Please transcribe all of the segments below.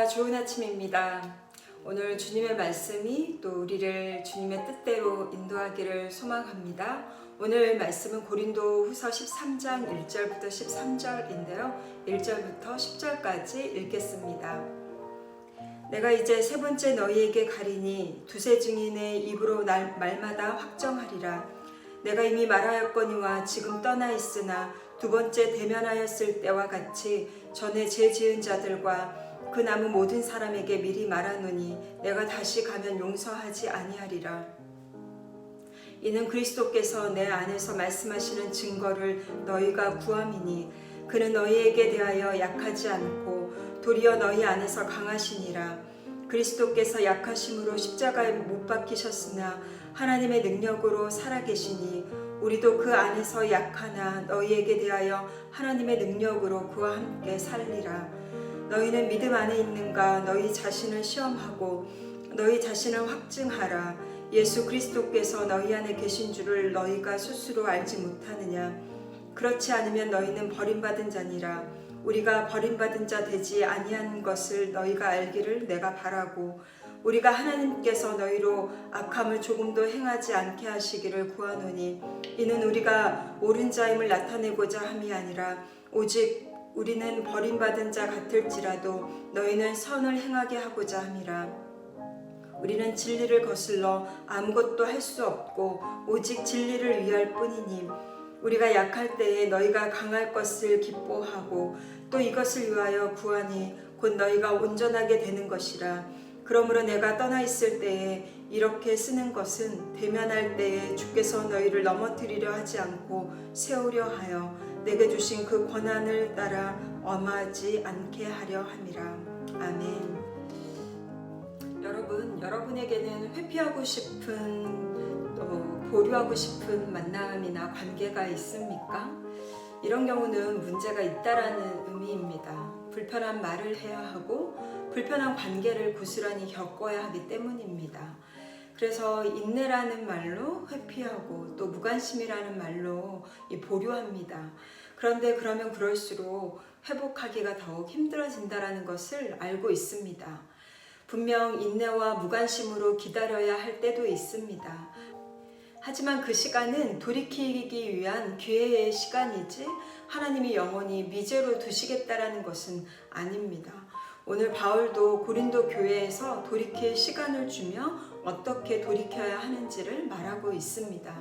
좋은 아침입니다. 오늘 주님의 말씀이 또 우리를 주님의 뜻대로 인도하기를 소망합니다. 오늘 말씀은 고린도 후서 13장 1절부터 13절인데요. 1절부터 10절까지 읽겠습니다. 내가 이제 세 번째 너희에게 가리니 두세 증인의 입으로 말마다 확정하리라. 내가 이미 말하였거니와 지금 떠나 있으나 두 번째 대면하였을 때와 같이 전에 죄 지은 자들과 그 남은 모든 사람에게 미리 말하노니 내가 다시 가면 용서하지 아니하리라. 이는 그리스도께서 내 안에서 말씀하시는 증거를 너희가 구함이니 그는 너희에게 대하여 약하지 않고 도리어 너희 안에서 강하시니라. 그리스도께서 약하심으로 십자가에 못 박히셨으나 하나님의 능력으로 살아계시니 우리도 그 안에서 약하나 너희에게 대하여 하나님의 능력으로 그와 함께 살리라. 너희는 믿음 안에 있는가? 너희 자신을 시험하고 너희 자신을 확증하라. 예수 그리스도께서 너희 안에 계신 줄을 너희가 스스로 알지 못하느냐? 그렇지 않으면 너희는 버림받은 자니라. 우리가 버림받은 자 되지 아니한 것을 너희가 알기를 내가 바라고 우리가 하나님께서 너희로 악함을 조금도 행하지 않게 하시기를 구하노니 이는 우리가 옳은 자임을 나타내고자 함이 아니라 오직 우리는 버림받은 자 같을지라도 너희는 선을 행하게 하고자 함이라. 우리는 진리를 거슬러 아무것도 할 수 없고 오직 진리를 위할 뿐이니 우리가 약할 때에 너희가 강할 것을 기뻐하고 또 이것을 위하여 구하니 곧 너희가 온전하게 되는 것이라. 그러므로 내가 떠나 있을 때에 이렇게 쓰는 것은 대면할 때에 주께서 너희를 넘어뜨리려 하지 않고 세우려 하여 내게 주신 그 권한을 따라 엄하지 않게 하려 함이라. 아멘. 여러분에게는 회피하고 싶은 또 보류하고 싶은 만남이나 관계가 있습니까? 이런 경우는 문제가 있다라는 의미입니다. 불편한 말을 해야 하고 불편한 관계를 고스란히 겪어야 하기 때문입니다. 그래서 인내라는 말로 회피하고 또 무관심이라는 말로 보류합니다. 그런데 그러면 그럴수록 회복하기가 더욱 힘들어진다는 것을 알고 있습니다. 분명 인내와 무관심으로 기다려야 할 때도 있습니다. 하지만 그 시간은 돌이키기 위한 기회의 시간이지 하나님이 영원히 미제로 두시겠다라는 것은 아닙니다. 오늘 바울도 고린도 교회에서 돌이킬 시간을 주며 어떻게 돌이켜야 하는지를 말하고 있습니다.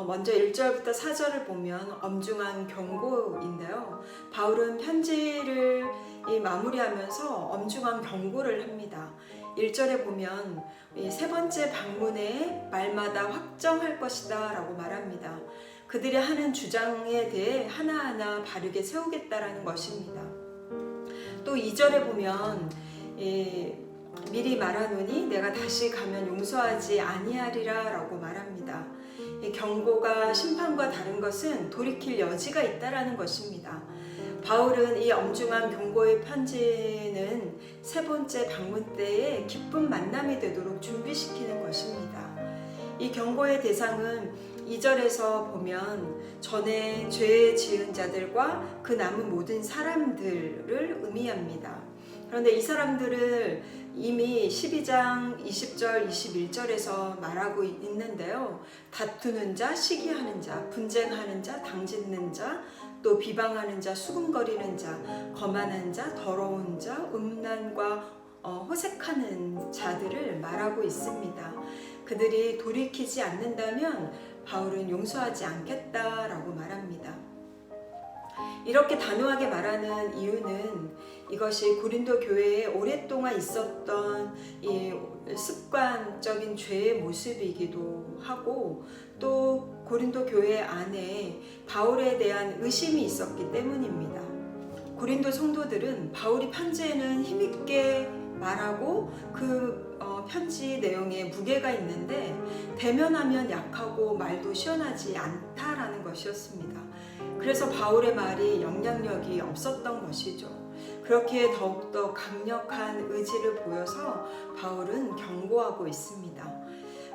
먼저 1절부터 4절을 보면 엄중한 경고인데요. 바울은 편지를 마무리하면서 엄중한 경고를 합니다. 1절에 보면 세 번째 방문에 말마다 확정할 것이다 라고 말합니다. 그들이 하는 주장에 대해 하나하나 바르게 세우겠다라는 것입니다. 또 2절에 보면 미리 말하노니 내가 다시 가면 용서하지 아니하리라 라고 말합니다. 이 경고가 심판과 다른 것은 돌이킬 여지가 있다라는 것입니다. 바울은 이 엄중한 경고의 편지는 세 번째 방문 때에 기쁜 만남이 되도록 준비시키는 것입니다. 이 경고의 대상은 2절에서 보면 전에 죄 지은 자들과 그 남은 모든 사람들을 의미합니다. 그런데 이 사람들을 이미 12장 20절 21절에서 말하고 있는데요. 다투는 자, 시기하는 자, 분쟁하는 자, 당짓는 자, 또 비방하는 자, 수군거리는 자, 거만한 자, 더러운 자, 음란과 호색하는 자들을 말하고 있습니다. 그들이 돌이키지 않는다면 바울은 용서하지 않겠다라고 말합니다. 이렇게 단호하게 말하는 이유는 이것이 고린도 교회에 오랫동안 있었던 이 습관적인 죄의 모습이기도 하고 또 고린도 교회 안에 바울에 대한 의심이 있었기 때문입니다. 고린도 성도들은 바울이 편지에는 힘있게 말하고 그 편지 내용에 무게가 있는데 대면하면 약하고 말도 시원하지 않다라는 것이었습니다. 그래서 바울의 말이 영향력이 없었던 것이죠. 그렇게 더욱더 강력한 의지를 보여서 바울은 경고하고 있습니다.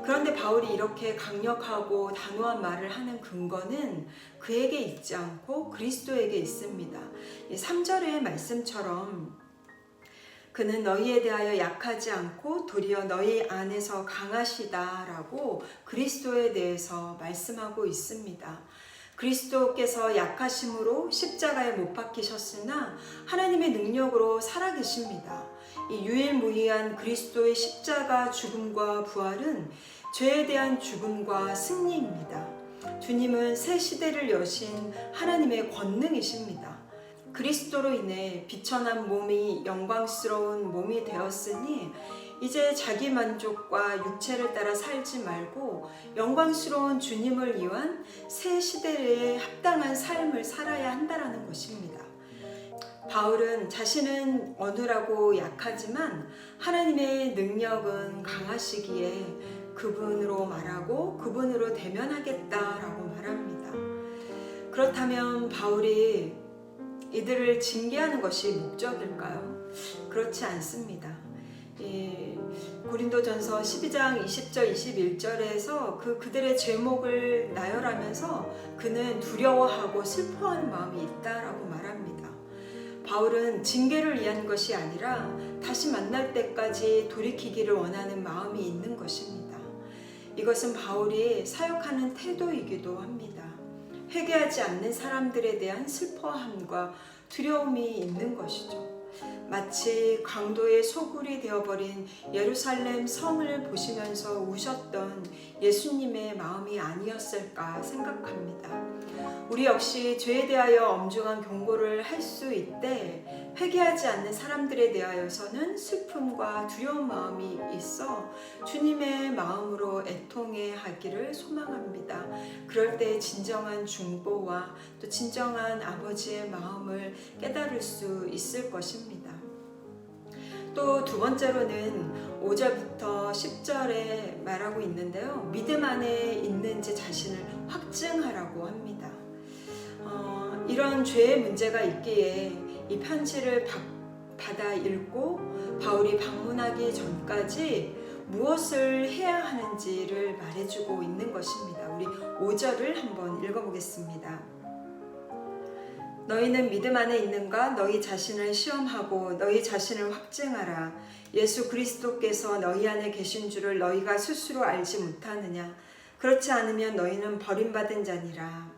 그런데 바울이 이렇게 강력하고 단호한 말을 하는 근거는 그에게 있지 않고 그리스도에게 있습니다. 3절의 말씀처럼 그는 너희에 대하여 약하지 않고 도리어 너희 안에서 강하시다라고 그리스도에 대해서 말씀하고 있습니다. 그리스도께서 약하심으로 십자가에 못 박히셨으나 하나님의 능력으로 살아계십니다. 이 유일무이한 그리스도의 십자가 죽음과 부활은 죄에 대한 죽음과 승리입니다. 주님은 새 시대를 여신 하나님의 권능이십니다. 그리스도로 인해 비천한 몸이 영광스러운 몸이 되었으니 이제 자기 만족과 육체를 따라 살지 말고 영광스러운 주님을 위한 새 시대에 합당한 삶을 살아야 한다는 것입니다. 바울은 자신은 어눌하고 약하지만 하나님의 능력은 강하시기에 그분으로 말하고 그분으로 대면하겠다라고 말합니다. 그렇다면 바울이 이들을 징계하는 것이 목적일까요? 그렇지 않습니다. 고린도전서 12장 20절 21절에서 그들의 제목을 나열하면서 그는 두려워하고 슬퍼하는 마음이 있다라고 말합니다. 바울은 징계를 위한 것이 아니라 다시 만날 때까지 돌이키기를 원하는 마음이 있는 것입니다. 이것은 바울이 사역하는 태도이기도 합니다. 회개하지 않는 사람들에 대한 슬퍼함과 두려움이 있는 것이죠. 마치 강도의 소굴이 되어버린 예루살렘 성을 보시면서 우셨던 예수님의 마음이 아니었을까 생각합니다. 우리 역시 죄에 대하여 엄중한 경고를 할 수 있되 회개하지 않는 사람들에 대하여서는 슬픔과 두려운 마음이 있어 주님의 마음으로 애통해 하기를 소망합니다. 그럴 때 진정한 중보와 또 진정한 아버지의 마음을 깨달을 수 있을 것입니다. 또 두 번째로는 5절부터 10절에 말하고 있는데요. 믿음 안에 있는지 자신을 확증하라고 합니다. 이런 죄의 문제가 있기에 이 편지를 받아 읽고 바울이 방문하기 전까지 무엇을 해야 하는지를 말해주고 있는 것입니다. 우리 5절을 한번 읽어보겠습니다. 너희는 믿음 안에 있는가? 너희 자신을 시험하고 너희 자신을 확증하라. 예수 그리스도께서 너희 안에 계신 줄을 너희가 스스로 알지 못하느냐? 그렇지 않으면 너희는 버림받은 자니라.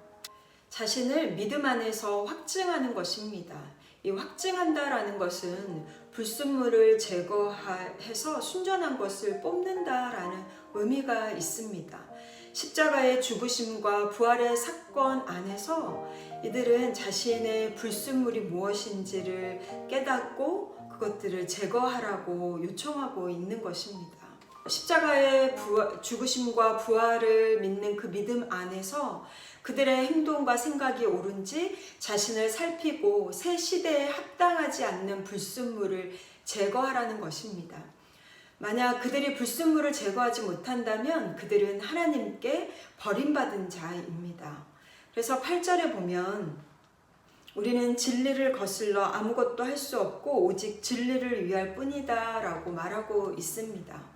자신을 믿음 안에서 확증하는 것입니다. 이 확증한다라는 것은 불순물을 제거해서 순전한 것을 뽑는다라는 의미가 있습니다. 십자가의 죽으심과 부활의 사건 안에서 이들은 자신의 불순물이 무엇인지를 깨닫고 그것들을 제거하라고 요청하고 있는 것입니다. 십자가의 죽으심과 부활을 믿는 그 믿음 안에서 그들의 행동과 생각이 옳은지 자신을 살피고 새 시대에 합당하지 않는 불순물을 제거하라는 것입니다. 만약 그들이 불순물을 제거하지 못한다면 그들은 하나님께 버림받은 자입니다. 그래서 8절에 보면 우리는 진리를 거슬러 아무것도 할 수 없고 오직 진리를 위할 뿐이다 라고 말하고 있습니다.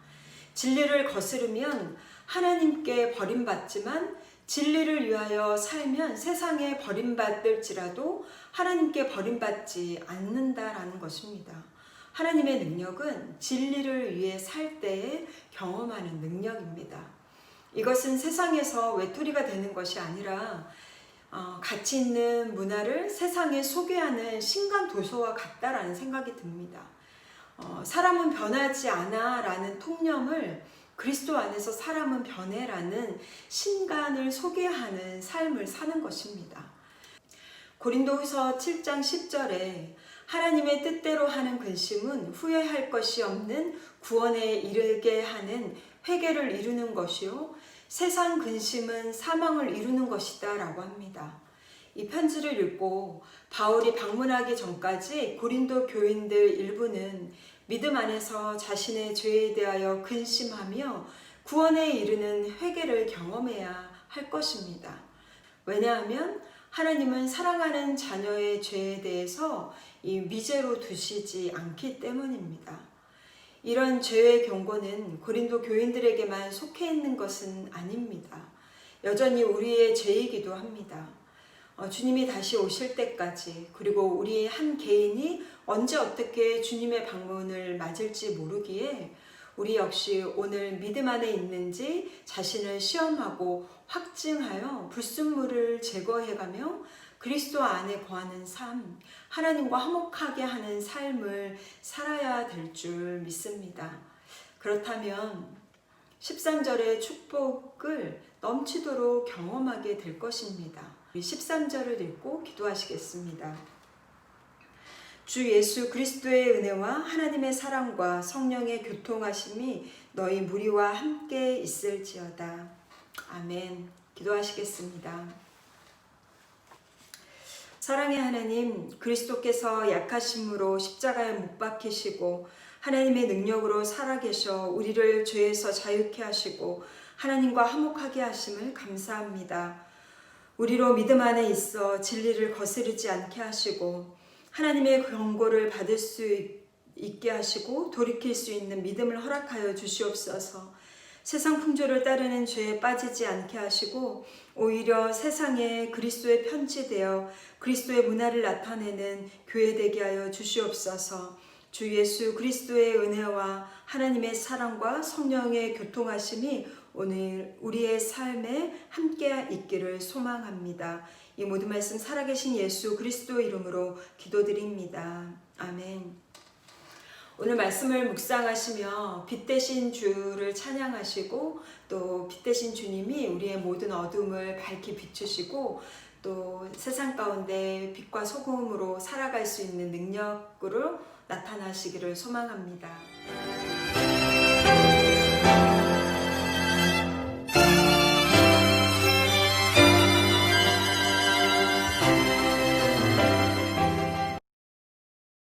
진리를 거스르면 하나님께 버림받지만 진리를 위하여 살면 세상에 버림받을지라도 하나님께 버림받지 않는다라는 것입니다. 하나님의 능력은 진리를 위해 살 때에 경험하는 능력입니다. 이것은 세상에서 외톨이가 되는 것이 아니라 가치 있는 문화를 세상에 소개하는 신간 도서와 같다라는 생각이 듭니다. 사람은 변하지 않아 라는 통념을 그리스도 안에서 사람은 변해라는 신간을 소개하는 삶을 사는 것입니다. 고린도후서 7장 10절에 하나님의 뜻대로 하는 근심은 후회할 것이 없는 구원에 이르게 하는 회개를 이루는 것이요 세상 근심은 사망을 이루는 것이다 라고 합니다. 이 편지를 읽고 바울이 방문하기 전까지 고린도 교인들 일부는 믿음 안에서 자신의 죄에 대하여 근심하며 구원에 이르는 회개를 경험해야 할 것입니다. 왜냐하면 하나님은 사랑하는 자녀의 죄에 대해서 이 미제로 두시지 않기 때문입니다. 이런 죄의 경고는 고린도 교인들에게만 속해 있는 것은 아닙니다. 여전히 우리의 죄이기도 합니다. 주님이 다시 오실 때까지, 그리고 우리 한 개인이 언제 어떻게 주님의 방문을 맞을지 모르기에 우리 역시 오늘 믿음 안에 있는지 자신을 시험하고 확증하여 불순물을 제거해가며 그리스도 안에 거하는 삶, 하나님과 화목하게 하는 삶을 살아야 될 줄 믿습니다. 그렇다면 13절의 축복을 넘치도록 경험하게 될 것입니다. 13절을 읽고 기도하시겠습니다. 주 예수 그리스도의 은혜와 하나님의 사랑과 성령의 교통하심이 너희 무리와 함께 있을지어다. 아멘. 기도하시겠습니다. 사랑의 하나님, 그리스도께서 약하심으로 십자가에 못 박히시고 하나님의 능력으로 살아계셔 우리를 죄에서 자유케 하시고 하나님과 화목하게 하심을 감사합니다. 우리로 믿음 안에 있어 진리를 거스르지 않게 하시고 하나님의 경고를 받을 수 있게 하시고 돌이킬 수 있는 믿음을 허락하여 주시옵소서. 세상 풍조를 따르는 죄에 빠지지 않게 하시고 오히려 세상에 그리스도의 편지되어 그리스도의 문화를 나타내는 교회 되게 하여 주시옵소서. 주 예수 그리스도의 은혜와 하나님의 사랑과 성령의 교통하심이 오늘 우리의 삶에 함께 있기를 소망합니다. 이 모든 말씀 살아계신 예수 그리스도 이름으로 기도드립니다. 아멘. 오늘 말씀을 묵상하시며 빛 되신 주를 찬양하시고 또 빛 되신 주님이 우리의 모든 어둠을 밝히 비추시고 또 세상 가운데 빛과 소금으로 살아갈 수 있는 능력으로 나타나시기를 소망합니다.